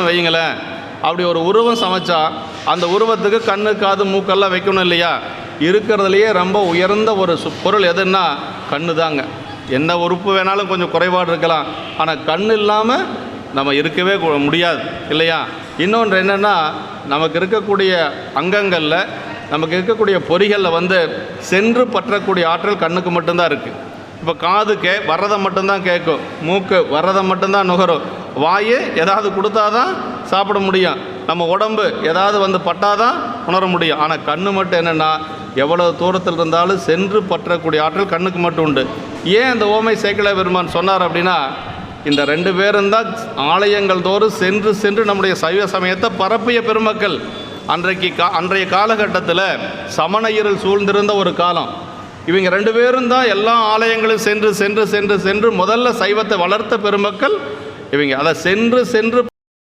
வைங்களேன், அப்படி ஒரு உருவம் சமைச்சா அந்த உருவத்துக்கு கண்ணு காது மூக்கெல்லாம் வைக்கணும் இல்லையா? இருக்கிறதுலையே ரொம்ப உயர்ந்த ஒரு பொருள் எதுன்னா கண்ணு தாங்க. என்ன உறுப்பு வேணாலும் கொஞ்சம் குறைபாடு இருக்கலாம், ஆனால் கண் இல்லாமல் நம்ம இருக்கவே முடியாது இல்லையா? இன்னொன்று என்னென்னா, நமக்கு இருக்கக்கூடிய அங்கங்களில் நமக்கு இருக்கக்கூடிய பொறிகளில் சென்று பற்றக்கூடிய ஆற்றல் கண்ணுக்கு மட்டும்தான் இருக்குது. இப்போ காது வர்றதை மட்டும்தான் கேட்கும், மூக்கு வர்றதை மட்டும்தான் நுகரும், வாயு ஏதாவது கொடுத்தா தான் சாப்பிட முடியும், நம்ம உடம்பு ஏதாவது பட்டாதான் உணர முடியும். ஆனால் கண்ணு மட்டும் என்னென்னா, எவ்வளவு தூரத்தில் இருந்தாலும் சென்று பற்றக்கூடிய ஆற்றல் கண்ணுக்கு மட்டும் உண்டு. ஏன் அந்த ஓமை சேக்கிழார் பெருமான் சொன்னார் அப்படின்னா, இந்த 2 பேரும் தான் ஆலயங்கள் தோறும் சென்று சென்று நம்முடைய சைவ சமயத்தை பரப்பிய பெருமக்கள். அன்றைய காலகட்டத்தில் சமண இருள் சூழ்ந்திருந்த ஒரு காலம். இவங்க 2 பேரும் தான் எல்லா ஆலயங்களும் சென்று சென்று சென்று சென்று முதல்ல சைவத்தை வளர்த்த பெருமக்கள் இவங்க. அதை சென்று சென்று